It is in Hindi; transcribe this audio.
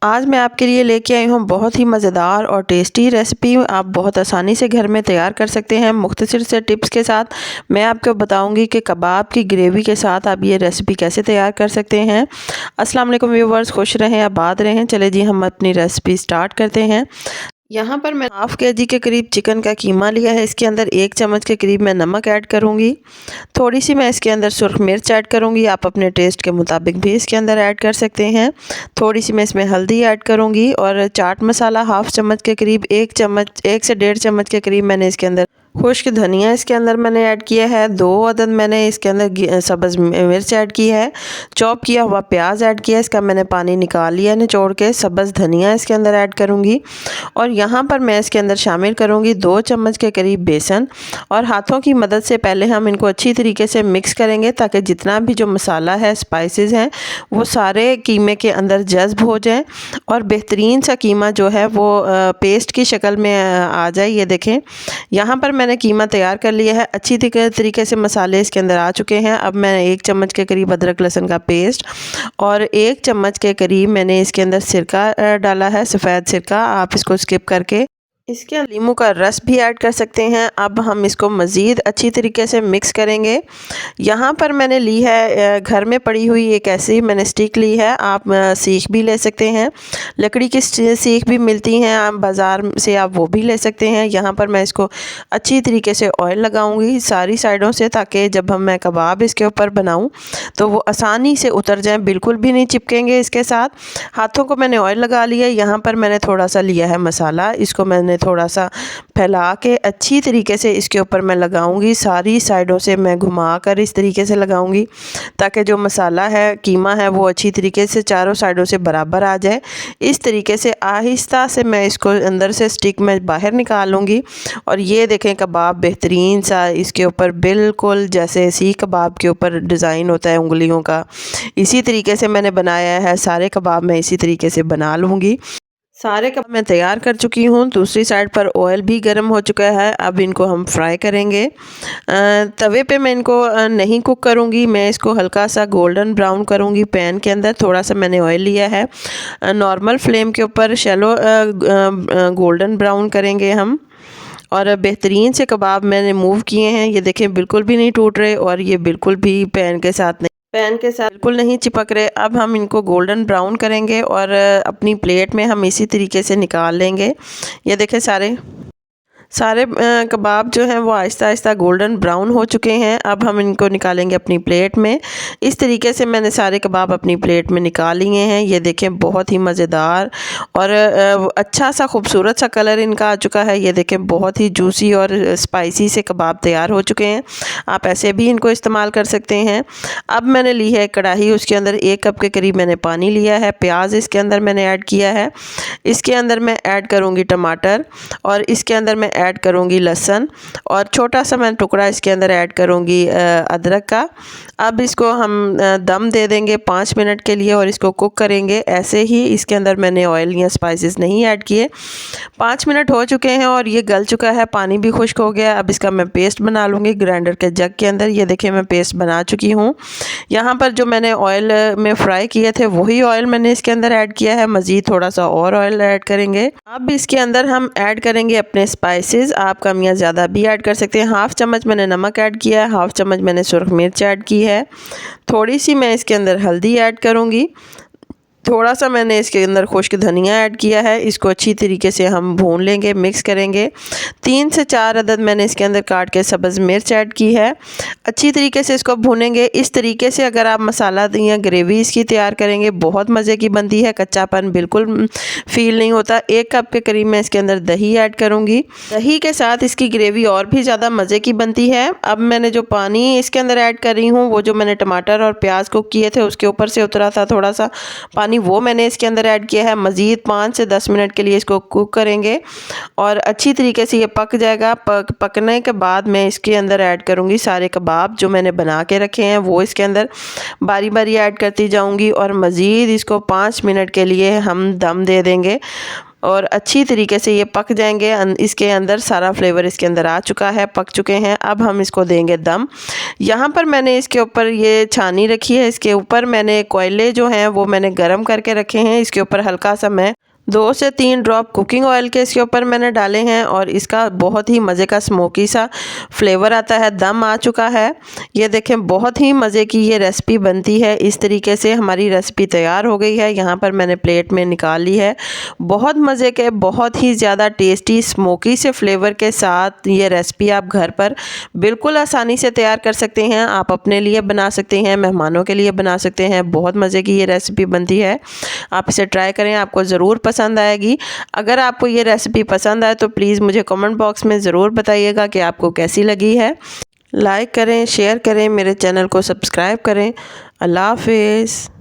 आज मैं आपके लिए लेके आई हूँ बहुत ही मज़ेदार और टेस्टी रेसिपी। आप बहुत आसानी से घर में तैयार कर सकते हैं मुख्तसर से टिप्स के साथ। मैं आपको बताऊंगी कि कबाब की ग्रेवी के साथ आप ये रेसिपी कैसे तैयार कर सकते हैं। अस्सलाम वालेकुम व्यूवर्स, खुश रहें, आबाद रहें। चले जी हम अपनी रेसिपी स्टार्ट करते हैं। यहाँ पर मैं हाफ़ केजी के करीब चिकन का कीमा लिया है। इसके अंदर 1 चम्मच के करीब मैं नमक ऐड करूँगी। थोड़ी सी मैं इसके अंदर सुर्ख मिर्च ऐड करूँगी। आप अपने टेस्ट के मुताबिक भी इसके अंदर ऐड कर सकते हैं। थोड़ी सी मैं इसमें हल्दी ऐड करूँगी और चाट मसाला हाफ़ चम्मच के करीब 1 से 1.5 चम्मच के करीब मैंने इसके अंदर खुश्क धनिया इसके अंदर मैंने ऐड किया है। 2 अदद मैंने इसके अंदर सब्ज़ मिर्च ऐड की है। चॉप किया हुआ प्याज ऐड किया, इसका मैंने पानी निकाल लिया निचोड़ के। सब्ज़ धनिया इसके अंदर ऐड करूँगी और यहाँ पर मैं इसके अंदर शामिल करूँगी 2 चम्मच के करीब बेसन और हाथों की मदद से पहले हम इनको अच्छी तरीके से मिक्स करेंगे ताकि जितना भी जो मसाला है, स्पाइसेस हैं, वो सारे कीमे के अंदर जज्ब हो जाए और बेहतरीन सा कीमा जो है वो पेस्ट की शक्ल में आ जाए। ये देखें, यहाँ पर मैंने कीमा तैयार कर लिया है। अच्छी तरीके से मसाले इसके अंदर आ चुके हैं। अब मैं 1 चम्मच के करीब अदरक लहसुन का पेस्ट और 1 चम्मच के करीब मैंने इसके अंदर सिरका डाला है, सफ़ेद सिरका। आप इसको स्किप करके इसके अंदर लीमू का रस भी ऐड कर सकते हैं। अब हम इसको मज़ीद अच्छी तरीके से मिक्स करेंगे। यहाँ पर मैंने ली है घर में पड़ी हुई एक ऐसी मैंने स्टिक ली है। आप सीख भी ले सकते हैं, लकड़ी की सीख भी मिलती हैं, आप बाज़ार से आप वो भी ले सकते हैं। यहाँ पर मैं इसको अच्छी तरीके से ऑयल लगाऊंगी सारी साइडों से ताकि जब मैं कबाब इसके ऊपर बनाऊँ तो वो आसानी से उतर जाएँ, बिल्कुल भी नहीं चिपकेंगे इसके साथ। हाथों को मैंने ऑयल लगा लिया। यहाँ पर मैंने थोड़ा सा लिया है मसाला, इसको मैंने थोड़ा सा फैला के अच्छी तरीके से इसके ऊपर मैं लगाऊंगी। सारी साइडों से मैं घुमा कर इस तरीके से लगाऊंगी ताकि जो मसाला है, कीमा है, वो अच्छी तरीके से चारों साइडों से बराबर आ जाए। इस तरीके से आहिस्ता से मैं इसको अंदर से स्टिक में बाहर निकाल लूँगी और ये देखें कबाब बेहतरीन सा इसके ऊपर बिल्कुल जैसे सीख कबाब के ऊपर डिज़ाइन होता है उंगलियों का, इसी तरीके से मैंने बनाया है। सारे कबाब मैं इसी तरीके से बना लूँगी। सारे कबाब मैं तैयार कर चुकी हूँ। दूसरी साइड पर ऑयल भी गर्म हो चुका है। अब इनको हम फ्राई करेंगे। तवे पे मैं इनको नहीं कुक करूँगी, मैं इसको हल्का सा गोल्डन ब्राउन करूँगी। पैन के अंदर थोड़ा सा मैंने ऑयल लिया है, नॉर्मल फ्लेम के ऊपर शैलो गोल्डन ब्राउन करेंगे हम। और बेहतरीन से कबाब मैंने मूव किए हैं। ये देखें, बिल्कुल भी नहीं टूट रहे और ये बिल्कुल भी पैन के साथ बिल्कुल नहीं चिपक रहे। अब हम इनको गोल्डन ब्राउन करेंगे और अपनी प्लेट में हम इसी तरीके से निकाल लेंगे। ये देखें सारे कबाब जो हैं वो आहिस्ता आहिस्ता गोल्डन ब्राउन हो चुके हैं। अब हम इनको निकालेंगे अपनी प्लेट में। इस तरीके से मैंने सारे कबाब अपनी प्लेट में निकाल लिए हैं। ये देखें, बहुत ही मज़ेदार और अच्छा सा खूबसूरत सा कलर इनका आ चुका है। ये देखें, बहुत ही जूसी और स्पाइसी से कबाब तैयार हो चुके हैं। आप ऐसे भी इनको इस्तेमाल कर सकते हैं। अब मैंने ली है कढ़ाई, उसके अंदर 1 कप के करीब मैंने पानी लिया है। प्याज इसके अंदर मैंने ऐड किया है। इसके अंदर मैं ऐड करूँगी टमाटर और इसके अंदर मैं ऐड करूँगी लहसुन और छोटा सा मैं टुकड़ा इसके अंदर ऐड करूँगी अदरक का। अब इसको हम दम दे देंगे 5 मिनट के लिए और इसको कुक करेंगे ऐसे ही। इसके अंदर मैंने ऑयल या स्पाइसेस नहीं ऐड किए। 5 मिनट हो चुके हैं और ये गल चुका है, पानी भी खुश्क हो गया। अब इसका मैं पेस्ट बना लूँगी ग्राइंडर के जग के अंदर। ये देखिए, मैं पेस्ट बना चुकी हूँ। यहाँ पर जो मैंने ऑयल में फ्राई किए थे वही ऑयल मैंने इसके अंदर ऐड किया है। मज़ीद थोड़ा सा और ऑयल ऐड करेंगे। अब इसके अंदर हम ऐड करेंगे अपने स्पाइसेस। आप कम या ज़्यादा भी ऐड कर सकते हैं। हाफ़ चम्मच मैंने नमक ऐड किया है, हाफ़ चम्मच मैंने सुर्ख मिर्च ऐड की है। थोड़ी सी मैं इसके अंदर हल्दी ऐड करूँगी। थोड़ा सा मैंने इसके अंदर खुश्क धनिया ऐड किया है। इसको अच्छी तरीके से हम भून लेंगे, मिक्स करेंगे। 3 से 4 अदद मैंने इसके अंदर काट के सब्ज़ मिर्च ऐड की है। अच्छी तरीके से इसको भूनेंगे। इस तरीके से अगर आप मसाला या ग्रेवी इसकी तैयार करेंगे, बहुत मज़े की बनती है, कच्चापन बिल्कुल फील नहीं होता। 1 कप के करीब मैं इसके अंदर दही ऐड करूँगी। दही के साथ इसकी ग्रेवी और भी ज़्यादा मज़े की बनती है। अब मैंने जो पानी इसके अंदर ऐड कर रही हूँ, वो जो मैंने टमाटर और प्याज कुक किए थे उसके ऊपर से उतरा था थोड़ा सा पानी, वो मैंने इसके अंदर ऐड किया है। मज़ीद 5 से 10 मिनट के लिए इसको कुक करेंगे और अच्छी तरीके से ये पक जाएगा। पकने के बाद मैं इसके अंदर ऐड करूँगी सारे कबाब जो मैंने बना के रखे हैं, वो इसके अंदर बारी बारी ऐड करती जाऊँगी और मज़ीद इसको 5 मिनट के लिए हम दम दे देंगे। और अच्छी तरीके से ये पक जाएंगे। इसके अंदर सारा फ्लेवर इसके अंदर आ चुका है, पक चुके हैं। अब हम इसको देंगे दम। यहाँ पर मैंने इसके ऊपर ये छानी रखी है, इसके ऊपर मैंने कोयले जो हैं वो मैंने गरम करके रखे हैं। इसके ऊपर हल्का सा मैं 2 से 3 ड्रॉप कुकिंग ऑयल के इसके ऊपर मैंने डाले हैं और इसका बहुत ही मज़े का स्मोकी सा फ्लेवर आता है। दम आ चुका है, ये देखें बहुत ही मज़े की ये रेसिपी बनती है। इस तरीके से हमारी रेसिपी तैयार हो गई है। यहाँ पर मैंने प्लेट में निकाल ली है। बहुत मज़े के, बहुत ही ज़्यादा टेस्टी स्मोकी से फ्लेवर के साथ ये रेसिपी आप घर पर बिल्कुल आसानी से तैयार कर सकते हैं। आप अपने लिए बना सकते हैं, मेहमानों के लिए बना सकते हैं। बहुत मज़े की ये रेसिपी बनती है, आप इसे ट्राई करें, आपको ज़रूर पसंद आएगी। अगर आपको ये रेसिपी पसंद आए तो प्लीज़ मुझे कमेंट बॉक्स में ज़रूर बताइएगा कि आपको कैसी लगी है। लाइक करें, शेयर करें, मेरे चैनल को सब्सक्राइब करें। अल्लाह हाफ़िज़।